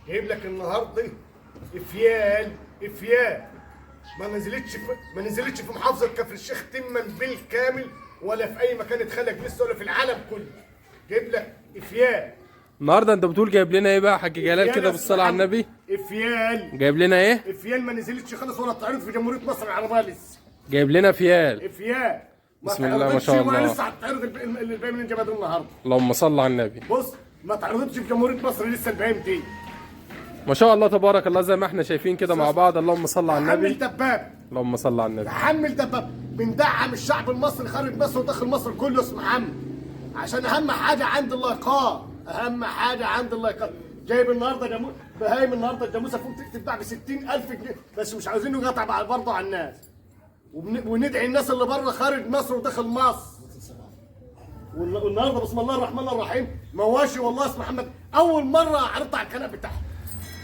جايب لك النهارده افيال ما نزلتش في محافظه كفر الشيخ تما بالكامل، ولا في اي مكان اتخلق لسه، ولا في العالم كله. جايب لك افيال. النهارده انت بتقول جايب لنا ايه بقى يا حاج جلال كده بالصلاه على النبي؟ افيال جايب لنا ايه؟ افيال ما نزلتش خالص ولا اتعرضت في جمهوريه مصر العربيه لسه. جايب لنا فيال. افيال بسم الله ما شاء الله. لسه هتعرض الباقي من الجبهه النهارده. اللهم صل على النبي. بص ما اتعرضتش في جمهوريه مصر لسه الباقي دي. ما شاء الله تبارك الله زي ما احنا شايفين كده مع بعض. اللهم صل على النبي. حمل دباب. اللهم صل على النبي. حمل دباب. بندعم الشعب المصري خارج مصر وداخل مصر كله اسم محمد، عشان اهم حاجه عند اللقاء، اهم حاجه عند اللقاء. جايب النهارده بهايم النهارده الجاموسه فوق تتباع ب 60,000 جنيه، بس مش عاوزينه يقطع برضه على الناس. وندعي الناس اللي بره خارج مصر وداخل مصر. والنهارده بسم الله الرحمن الرحيم مواشي والله اسم محمد اول مره عرضت على القناه بتاعها.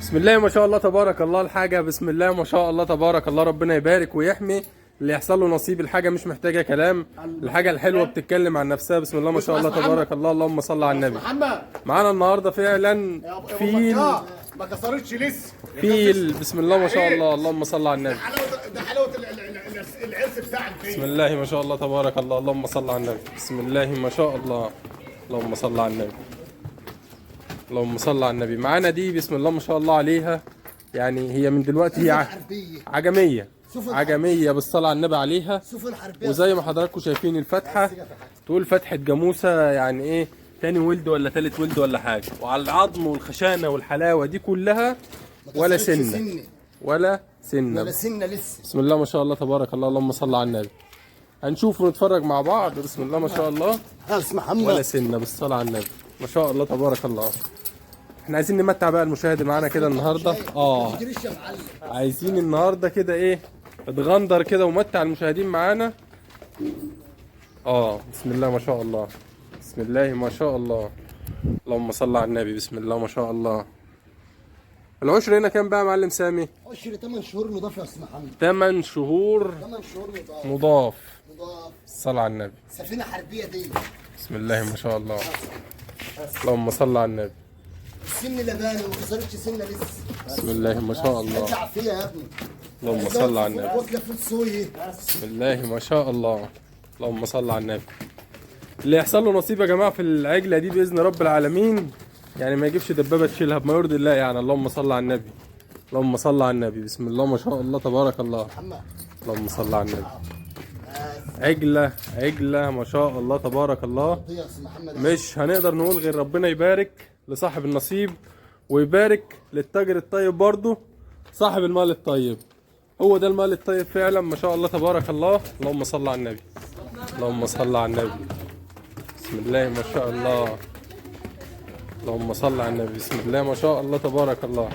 بسم الله ما شاء الله تبارك الله. الحاجه بسم الله ما شاء الله تبارك الله. ربنا يبارك ويحمي اللي يحصل له نصيب. الحاجه مش محتاجه كلام، الحاجه الحلوه بتتكلم عن نفسها. بسم الله ما شاء الله تبارك الله. اللهم صل على النبي. محمد معانا النهارده فعلا فيل. ما كسرتش لسه فيل بسم الله ما شاء الله. اللهم صل على النبي. ده حلاوه العرس بتاع الفيل. بسم الله ما شاء الله تبارك الله. اللهم صل على النبي. بسم الله ما شاء الله. اللهم صل على النبي. اللهم صل على النبي. معانا دي بسم الله ما شاء الله عليها، يعني هي من دلوقتي هي عجميه عجميه بالصلاه على النبي عليها. وزي ما حضراتكم شايفين الفتحه تقول فتحه جاموسه، يعني ايه تاني ولد ولا تالت ولد ولا حاجه. وعلى العظم والخشانه والحلاوه دي كلها ولا سنه ولا سنه لسه. بسم الله ما شاء الله تبارك الله. اللهم صل على النبي. هنشوف ونتفرج مع بعض. بسم الله ما شاء الله. اسم محمد ولا سنه بالصلاه على النبي. ما شاء الله تبارك الله. احنا عايزين نمتع بقى المشاهد اللي معانا كده النهارده. عايزين النهارده كده ايه اتغندر كده ومتع المشاهدين معانا. بسم الله ما شاء الله. بسم الله ما شاء الله. اللهم صل على النبي. بسم الله ما شاء الله. العشر هنا كام بقى يا معلم سامي؟ عشر 8 شهور نضاف يا استاذ محمد. 8 شهور نضاف. الصلاة على النبي. سفينه حربيه دي. بسم الله ما شاء الله. اللهم صل على النبي. السن لبانه وما كسرتش سنه لسه. بسم الله ما شاء الله. ادلع فيها يا ابني. اللهم صل على النبي. واكله فول صويا. بسم الله ما شاء الله. اللهم صل على النبي. اللي يحصل له نصيب يا جماعه في العجله دي باذن رب العالمين، يعني ما يجيبش دبابه تشيلها بما يرضي الله يعني. اللهم صل على النبي. اللهم صل على النبي. بسم الله ما شاء الله تبارك الله. اللهم صل على النبي. عجله ما شاء الله تبارك الله. مش هنقدر نقول غير ربنا يبارك لصاحب النصيب ويبارك للتاجر الطيب برضه صاحب المال الطيب. هو ده المال الطيب فعلا ما شاء الله تبارك الله. اللهم صل على النبي. اللهم صل على النبي. بسم الله ما شاء الله. اللهم صل على النبي. بسم الله ما شاء الله تبارك الله.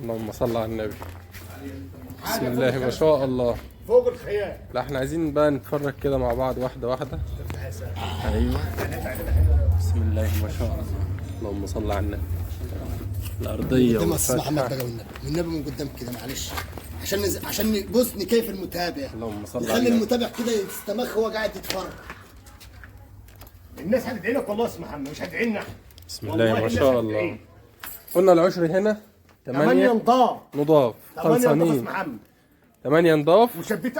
اللهم صل على النبي. بسم الله ما شاء الله. فوق الخيال. لا احنا عايزين بقى نتفرج كده مع بعض واحده واحده. ايوه بسم الله ما شاء الله. اللهم صل على النبي. الارضيه قدام استاذ محمد بقى والنبي من قدام كده معلش عشان بص نكيف المتابع. اللهم صل على نخلي النبي. المتابع كده يستمخ وهو قاعد يتفرج. الناس هتدعي لك والله يا استاذ محمد مش هتدعي لنا. بسم الله ما شاء الله. قلنا العشر هنا 8 نضاف خلصانين. 8 نضاف. وشبيت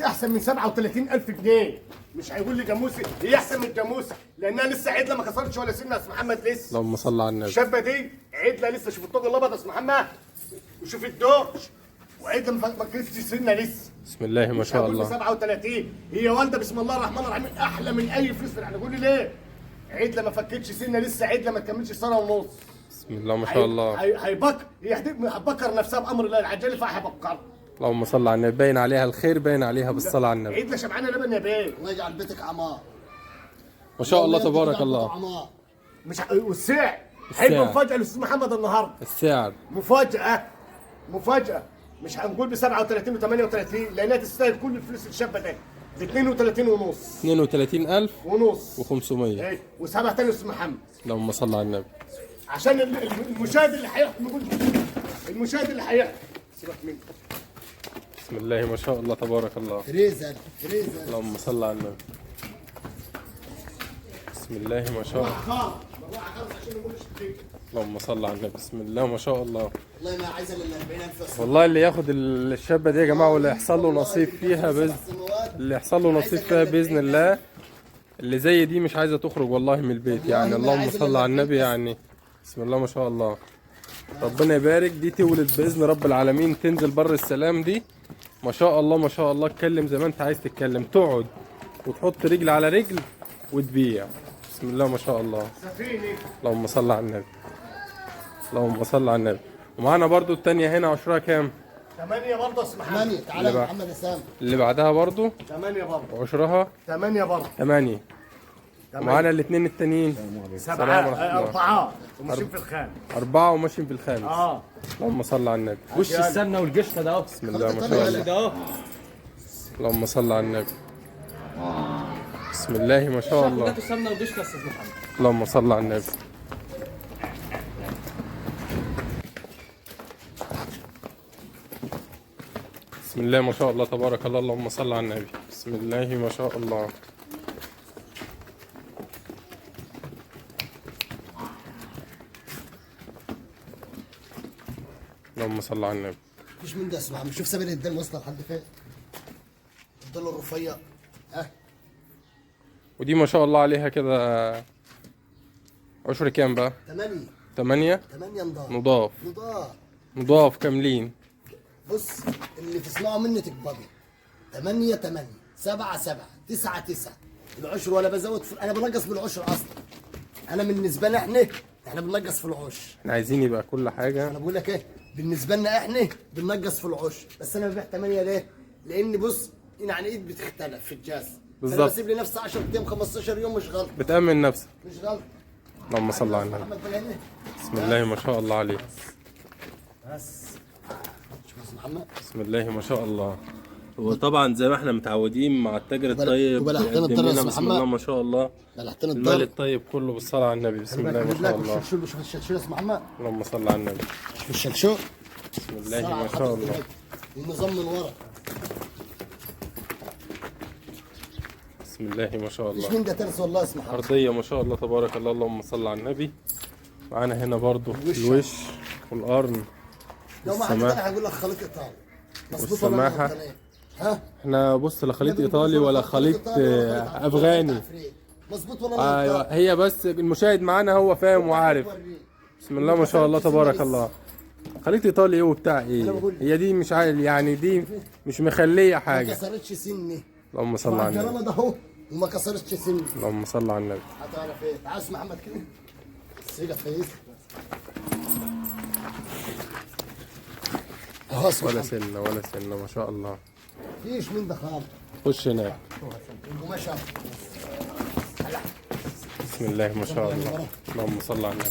احسن من 37,000 جنيه. مش هيقول لي جاموسه هي احسن من الجاموسه لانها لسه عدله ما كسرتش ولا سنه يا استاذ محمد لسه. اللهم صل على النبي. الشابه دي عدله لسه. شوف الطوق الابيض يا استاذ محمد وشوف الدوش وعدله ما كسرتش سنه لسه. بسم الله ما شاء الله. 37 هي والده بسم الله الرحمن الرحيم احلى من اي فلوس في العالم. قول لي ليه؟ عدله ما فكتش سنه لسه. عدله ما تكملش سنه ونص. بسم الله ما شاء الله. هي هتبكر نفسها بامر الله العجل فهيبكر. اللهم صل على النبي. باين عليها الخير باين عليها بالصلاه على النبي. عيد شبعانه لبن يا بيه. الله يجعل بيتك عمار. ما شاء الله تبارك الله. مش والسعر هيبقى مفاجاه للاستاذ محمد النهارده. السعر مفاجاه مش هنقول ب 37 و 38 لانها تستاهل كل الفلوس الشابه دي ب 32 ونص. 32,000 ونص و500 وسبعه تاني استاذ محمد. اللهم صل على النبي. عشان المشاهد اللي هيحكم يقول المشاهد اللي هيحكم سيبك منه. بسم الله ما شاء الله تبارك الله. فريزر اللهم صل على النبي. بسم الله ما شاء الله. اللهم صل على النبي. بسم الله ما شاء الله. والله ما عايزه الا 40000 اصلا. والله اللي ياخد الشابه دي يا جماعه واللي يحصل له نصيب فيها اللي يحصل له نصيب فيها باذن الله، اللي زي دي مش عايزه تخرج والله من البيت يعني. اللهم صل على النبي يعني. بسم الله ما شاء الله. ربنا يبارك. دي تولد باذن رب العالمين، تنزل بر السلام دي ما شاء الله ما شاء الله. اتكلم زي ما انت عايز تتكلم، تقعد وتحط رجل على رجل وتبيع. بسم الله ما شاء الله. اللهم صل على النبي. اللهم صل على النبي. ومعانا برضو التانية هنا عشرها كام؟ 8 برضه اسمع. 8. تعالى يا محمد اسامه. اللي بعدها برضو 8 برضه. عشرها 8 برضه. 8. ومعانا الاثنين التانيين 7 4 وماشيين في الخان. 4 وماشيين في الخامس. اللهم صل على النبي. وش السمنه والقشطه ده اهو. بسم الله ما شاء الله. ده اهو. اللهم صل على النبي. بسم الله ما شاء الله. هاتوا سمنه وقشطه يا استاذ محمد. اللهم صل على النبي. بسم الله ما شاء الله تبارك الله. اللهم صل على النبي. بسم الله ما شاء الله. اللهم صل على النبي. مفيش من ده اسمع عم. شوف سبيل الدم واصله لحد فين. الضل الرفيع. ها ودي ما شاء الله عليها كده عشر كام بقى؟ 8. 8 نضاف. نضاف. نضاف. نضاف كاملين. بص اللي تسمعوا مني تقبضي. 8 8 7 7 9 9. العشر ولا بزود انا بنقص بالعشر اصلا. انا بالنسبه لنا احنا بننقص في العشر. احنا عايزين يبقى كل حاجه. انا بقول لك ايه بالنسبه لنا احنا بننقص في العشر، بس انا ببيع 8 ليه؟ لان بص يعني ايد بتختلف في الجاز. بالظبط. انا بسيب لنفسي 10 ايام 15 يوم مش غلط. بتأمن نفسك. مش غلط. اللهم صل على النبي. محمد بلاني. بسم الله ما شاء الله عليه. بس شوف بس محمد. بسم الله ما شاء الله. وطبعا زي ما احنا متعودين مع التاجر الطيب وبلحتنا بيقدم الضرس لنا يا بسم محمد. الله ما شاء الله بلحتنا المال الضرب. الطيب كله بالصلاة على النبي. بسم الله ما شاء الله. الشلشول. شوف الشلشول اسمه محمد. اللهم صل على النبي. شوف الشلشول. بسم الله ما شاء الله. والنظام من ورا. بسم الله ما شاء مش الله. من ده ترس والله اسمه محمد. أرضية ما شاء الله تبارك الله. اللهم صل على النبي. معانا هنا برضو الوش والقرن لو ما حد والسماحة. تاني هيقول لك خليط ايطالي. مظبوط ولا والسماحة. غلطان إيه؟ ها؟ احنا بص لا خليط ايطالي ولا خليط افغاني. مظبوط ولا ايوه غلطان؟ هي بس المشاهد معانا هو فاهم وعارف. بسم الله ما شاء الله تبارك الله. خليط ايطالي ايه وبتاع ايه؟ هي دي مش عارف يعني دي مش مخليه ما حاجه. كسرتش سني. اللهم صل على النبي. الكلام ده اهو وما كسرتش سني. اللهم صل على النبي. هتعرف ايه؟ تعال اسمع محمد كده. السيجا فايز. اهو اسمع ولا محمد. سنه ولا سنه ما شاء الله. فيش من ده خالص. خش هناك. القماشه. بسم الله ما شاء الله. اللهم صل على النبي.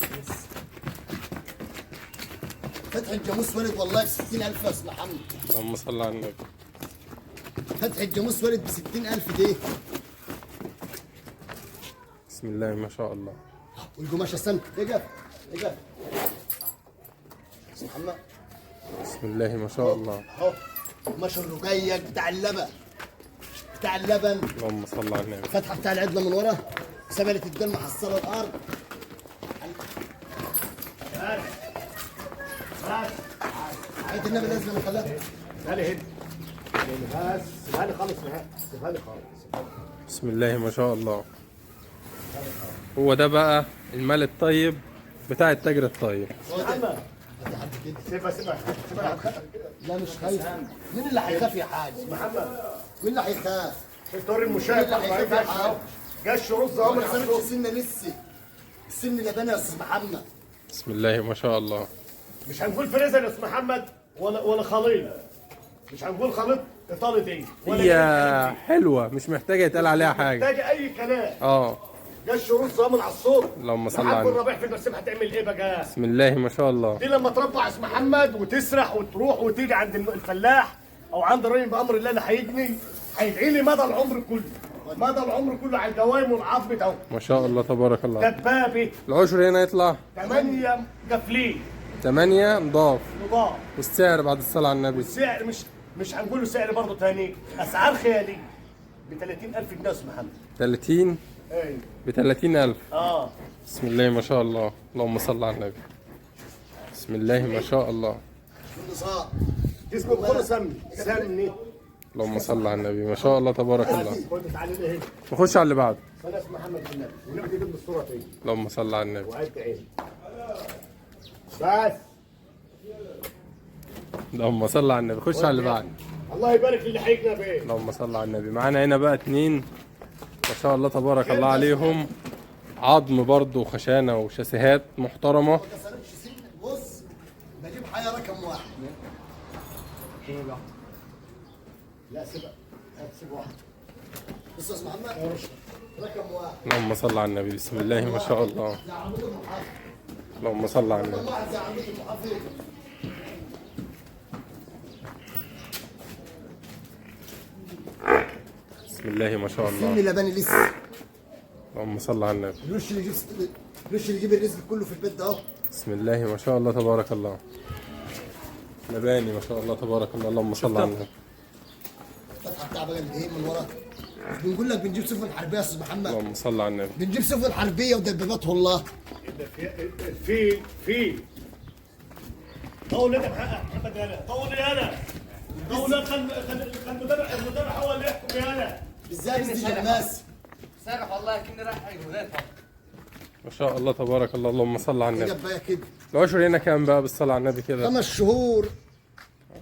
فتح الجاموس ولد والله ب 60000 يا استاذ محمد. اللهم صل على النبي. فتح الجاموس ولد ب 60000 دي. بسم الله ما شاء الله. والقماشه استنى اقف اقف. استاذ محمد. بسم الله ما شاء الله. اهو قماش الرقيق بتاع اللبن. بتاع اللبن. اللهم صل على النبي. فتحه بتاع العدله من ورا. سبلة الدم محصله الارض. عيد النبي لازم نخليها. هالي هنا. بس هالي خالص نهائي. هالي خالص. بسم الله ما شاء الله. هو ده بقى المال الطيب بتاع التاجر الطيب. محمد سيبها سيبها سيبها. لا مش خايف. مين اللي هيخاف يا حاج؟ محمد مين اللي هيخاف؟ الدور المشاهد مين اللي هيخاف يا حاج؟ جاش رز ما عمر كسرتش السن لسه. السن لبني يا استاذ محمد. بسم الله ما شاء الله. مش هنقول فريزر يا استاذ محمد ولا خليط. مش هنقول خليط ايطالي دي هي حلوه مش محتاجه يتقال عليها حاجه. محتاج اي كلام. اه جاش رز عمر على الصوت. اللهم صل على محمد النبي. الربيع في المرسم هتعمل ايه بقى؟ بسم الله ما شاء الله. دي لما تربع اسم محمد وتسرح وتروح وتيجي عند الفلاح او عند الراجل بامر الله اللي هيجني هيدعي لي مدى العمر كله. مدى العمر كله على الجوايم والعظم بتاعه. ما شاء الله تبارك الله. دبابه العشر هنا يطلع 8 قافلين 8 نضاف. نضاف. والسعر بعد الصلاة على النبي. السعر مش هنقول له سعر برضه تاني. اسعار خياليه ب 30000 جنيه يا استاذ محمد. 30 ايوه ب 30000. اه بسم الله ما شاء الله. اللهم صل على النبي. بسم الله ما شاء الله. نصاب جسمه كله سمني. اللهم صل على النبي ما شاء الله تبارك الله. خد تعالى لي هنا. نخش على اللي بعده. انا اسمي محمد بالنبي والنبي تجيب لي الصوره فين اللهم صل على النبي. وعد عيني. بس اللهم صل على النبي. خش على اللي بعده. الله يبارك اللي هيجنا بايه. اللهم صل على النبي. معانا هنا بقى اتنين ما شاء الله تبارك الله عليهم، عظم برضه وخشانه وشاسيهات محترمه. ما كسرتش سنك. بص بجيب حاجه رقم واحد. لا سيبها سيب واحد. بص يا استاذ محمد رقم واحد. اللهم صل على النبي. بسم الله ما شاء الله. زي عمود المحافظ. اللهم صل على رقم النبي. واحد زي عمود المحافظ. بسم الله ما شاء سن الله. لباني لسه. اللهم صل على النبي. الوش اللي يجيب الرزق كله في البيت ده اهو. بسم الله ما شاء الله تبارك الله. لباني ما شاء الله تبارك الله. اللهم صل على النبي. الفتحه بتاع بقى اللي ايه من ورا. بنقول لك بنجيب سفن حربيه يا استاذ محمد. اللهم صل على النبي. بنجيب سفن حربيه ودبابات والله. في طول انت محمد انا طول انا طول خل المدرع هو اللي يحكم يا انا. ازاي بنسجل الناس. سارح والله كني رايح حيواناتها. ما شاء الله تبارك الله. اللهم صل على النبي. جاب بقى كده العشر هنا كام بقى بالصلاة على النبي كده؟ 5 شهور.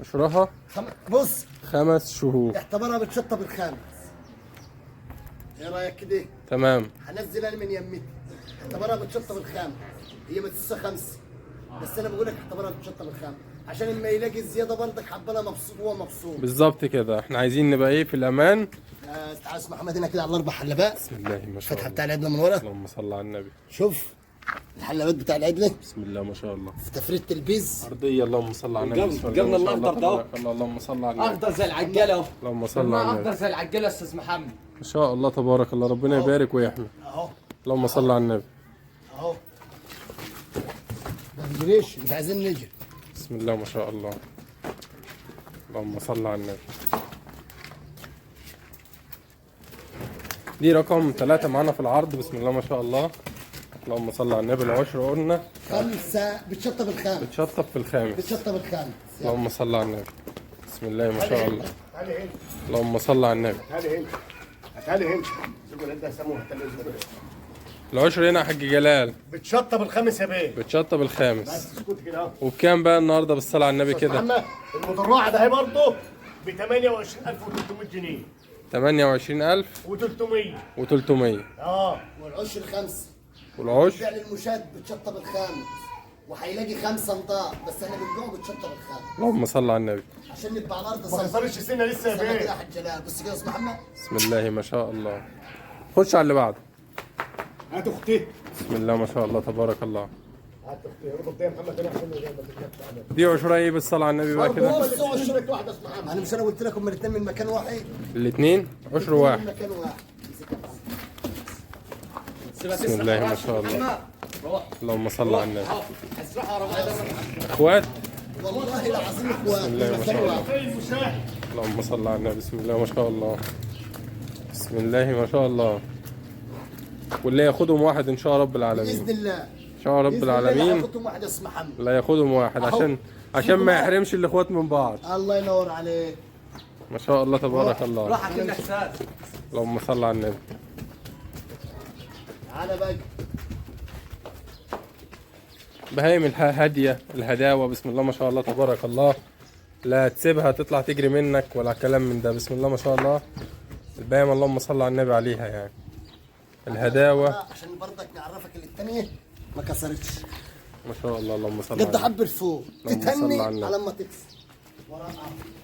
عشرها بص 5 شهور. اعتبرها بتشطب الخامس. ايه رايك كده؟ تمام. هنزل انا من يمتي. اعتبرها بتشطب الخامس. هي بتسع 5 بس انا بقول لك اعتبرها بتشطب الخامس عشان لما يلاقي الزياده برضك حبنا مبسوط وهو مبسوط. بالظبط كده. احنا عايزين نبقى ايه في الامان. تعال اسمع محمد هنا كده على الاربع حلبات. بسم الله ما شاء الفتحه الله. بتاع العدله من ورا. اللهم صل على النبي. شوف الحلبات بتاع العدله بسم الله ما شاء الله. في تفريده البيز. أرضية. اللهم صل على النبي. بسم الله قرن ما شاء الأخضر الله ده. تبارك الله. اللهم صل على النبي. اخضر زي العجاله اهو. اللهم صل على ما النبي. اخضر زي العجاله يا استاذ محمد. ما شاء الله تبارك الله. ربنا يبارك ويحمي. اهو اللهم صل على النبي. اهو ما نجريش مش عايزين نجري. بسم الله ما شاء الله. اللهم صل على النبي. دي رقم 3 معانا في العرض. بسم الله ما شاء الله. اللهم صل على النبي. العشر قلنا 5 بتشطب الخامس. بتشطب في الخامس. بتشطب الخامس. اللهم صل على النبي. بسم الله ما شاء الله. تعالي هنا اللهم صل على النبي. تعالي هنا تعالي هنا. شوفوا اللي ده سموها العشر هنا يا حاج جلال بتشطب الخامس يا بيه. بتشطب الخامس. بس اسكت كده اهو. وبكام بقى النهارده بالصلاة على النبي كده؟ محمد المدرعه ده هي برضه ب 28300 جنيه 28000 و300 و300. اه. والعشر 5 والعشر بيع للمشاة بتشطب الخامس وهيلاقي 5 نضاع بس احنا بنبيعه بتشطب الخامس اللهم صل على النبي. عشان نبقى على الارض ما صفر. خسرش السنه لسه استنى يا كده بيه. يا حاج جلال بص كده يا استاذ محمد. بسم الله ما شاء الله. خش على اللي بعده. هات اختي. بسم الله ما شاء الله تبارك الله. هات اختي روح قدام محمد هنا عشان ما تتلفش عليها. دي عشرة ايه بالصلاة على النبي بقى كده؟ بص هو الشرط واحده اسمها محمد. انا مش انا قلت لكم الاثنين من مكان واحد. الاثنين عشر من واحد. مكان واحد. بسم الله ما شاء الله. روح اللهم صل على النبي. اسرعها رمضان. اخوات. والله العظيم اخوات بسم الله من ما مكان شاء الله. واحد. في المشاهد. اللهم صل على النبي. بسم الله ما شاء الله. بسم الله ما شاء الله. واللي ياخدهم واحد ان شاء رب العالمين. باذن الله. ان شاء رب بإذن الله العالمين. هاخدهم واحد اسمه محمد. لا ياخدهم واحد عشان ما يحرمش الاخوات من بعض. الله ينور عليك. ما شاء الله تبارك الله. راح اكنك ساد. اللهم صل على النبي. تعالى بقى. بهايم هادية الهداوة. بسم الله ما شاء الله تبارك الله. لا تسيبها تطلع تجري منك ولا كلام من ده. بسم الله ما شاء الله. البهايم اللهم صل على النبي عليها يعني. الهداوة عشان برضك نعرفك اللي الثانيه ما كسرتش. ما شاء الله. اللهم صل على قد النبي. حب الفوق اللهم صل تتهني على النبي. على ما تكسر. وراها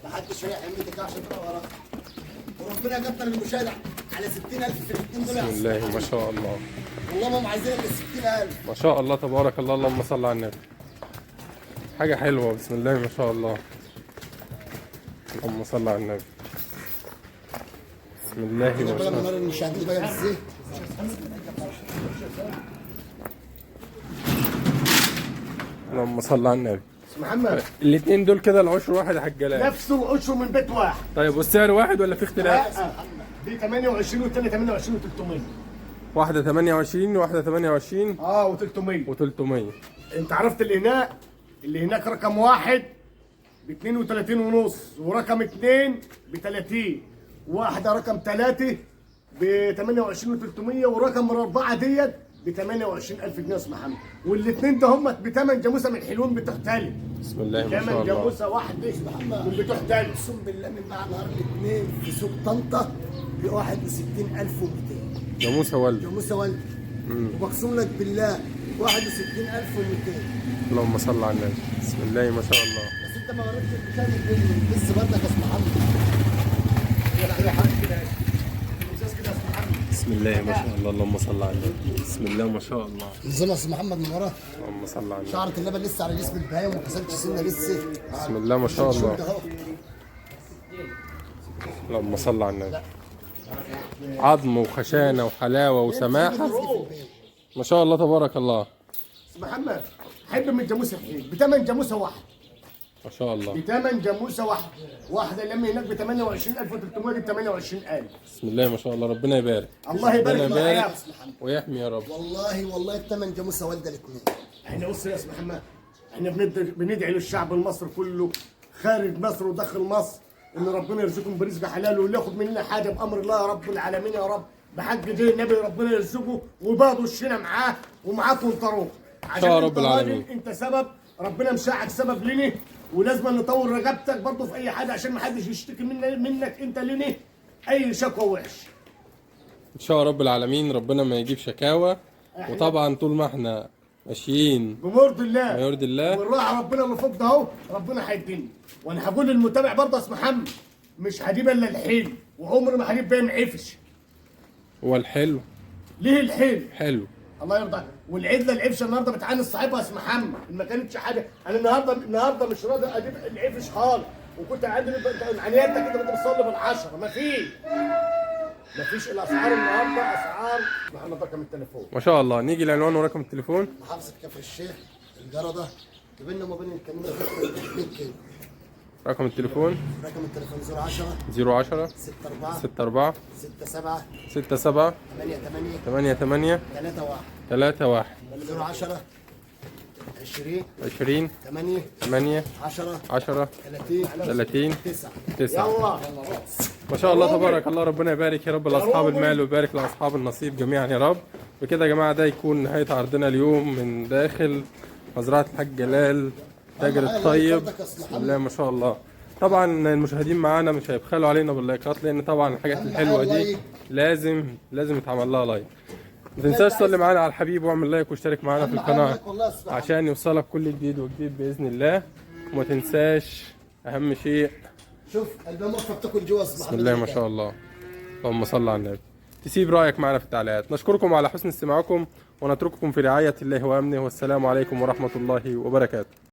محدش هيحمي ايدك عشان تبقى وراها. وربنا يكتر المشاهد على 60000 في الاثنين دول. بسم الله ما شاء الله. والله ما هم عايزين الا 60000. ما شاء الله تبارك الله. اللهم صل على النبي. حاجة حلوة. بسم الله ما شاء الله. اللهم صل على النبي. بسم الله ما بقى شاء من الله. نار المشاهدين بقى ازاي؟ اللهم صل على النبي. محمد الاثنين دول كده العشر واحد يا حاج جلال. نفس العشر من بيت واحد. طيب والسعر واحد ولا في اختلاف؟ لا دي 28 والثانيه 28 و300. واحدة 28 وواحدة 28 اه و300. و300. انت عرفت الاناء اللي هناك رقم 1 ب 32 ونص، ورقم 2 ب 30، واحده رقم 3 ب 28 و300، ورقم 4 ديت ب 28,000 جنيه يا استاذ محمد. والاثنين ده هم بثمن جاموسه من الحلوين بتوع تالي. بسم الله ما شاء ثمن الله. جاموسه واحده من بتوع تالي. اقسم بالله من بعد نهار الاثنين في سوق طنطا ب 61,200 جاموسه ولد. جاموسه ولد. وبقسم لك بالله 61,200. اللهم صل على النبي. بسم الله ما شاء الله. بس انت ما وريتش الكتاب الفيديو لسه برضك يا استاذ محمد. ولا اي حاجه كده الازاز كده يا استاذ محمد. بسم الله ما شاء الله. اللهم صل على النبي. بسم الله ما شاء الله. نظام يا استاذ محمد من وراه. اللهم صل على النبي. شعرة اللبن لسه على جسم البهايم وما كسرتش سنه لسه. بسم الله ما شاء الله. شد اهو. اللهم صل على النبي. عظم وخشانه وحلاوه وسماحه ما شاء الله تبارك الله. استاذ محمد حب من جاموسه الحين بثمن جاموسه واحد. ما شاء الله. بثمن جاموسه واحده. واحده لما هناك ب 28,300 ب 28,000. بسم الله ما شاء الله. ربنا يبارك. الله يبارك ربنا لك يا يبارك استاذ محمد. ويحمي يا رب. والله بثمن جاموسه والده الاثنين. احنا بص يا استاذ محمد، احنا بندعي للشعب المصري كله خارج مصر وداخل مصر ان ربنا يرزقهم برزق حلال واللي ياخد مننا حاجه بامر الله يا رب العالمين يا رب، بحق دين النبي ربنا يرزقه وبعض وشنا معاه ومعاه طروق. عشان يا انت رب العالمين. راجل، انت سبب، ربنا مساعد سبب لنا، ولازم نطور رقبتك برضه في اي حاجه عشان ما حدش يشتكي منك انت لنا اي شكوى وحش. ان شاء رب العالمين ربنا ما يجيب شكاوى، وطبعا طول ما احنا ماشيين بمرض الله ما يرضي الله والراحه ربنا اللي فوق ده اهو ربنا هيديني. وانا هقول للمتابع برضه يا استاذ محمد مش هجيب الا الحلو وعمري ما هجيب بيه معفش. هو الحلو ليه الحلو؟ حلو. الله يرضى عليك. والعدله العفشه النهارده بتعاني صاحبها يا استاذ محمد، ما كانتش حاجه. انا النهارده مش راضي اجيب العفش خالص، وكنت عندي عنياتك كده كنت بتصلي بالعشره ما فيش الاسعار النهارده اسعار. محمد رقم التليفون. ما شاء الله. نيجي العنوان ورقم التليفون. محافظه كفر الشيخ الجرده بيننا وما بين الكمينه 2 كيلو. رقم التليفون رقم التليفون 010 010 64 64 67 67 88 88 31 31 010 20 20 8 8 10 10 30 30 9. 9. يلا ما شاء الله تبارك الله. ربنا يبارك يا رب لاصحاب المال ويبارك لاصحاب النصيب جميعا يا رب. بكده يا جماعه ده يكون نهايه عرضنا اليوم من داخل مزرعه الحاج جلال تاجر الطيب. بسم الله ما شاء الله. طبعا المشاهدين معانا مش هيبخلوا علينا باللايكات، لان طبعا الحاجات الحلوه دي لازم يتعمل لها لايك. ما تنساش تصلي معانا على الحبيب واعمل لايك واشترك معانا في القناه عشان يوصلك كل جديد وجديد باذن الله. وما تنساش اهم شيء شوف الباب واقفه بتاكل جوه. بسم الله ما شاء الله. اللهم صل على النبي. تسيب رايك معنا في التعليقات. نشكركم على حسن استماعكم ونترككم في رعايه الله وامنه، والسلام عليكم ورحمه الله وبركاته.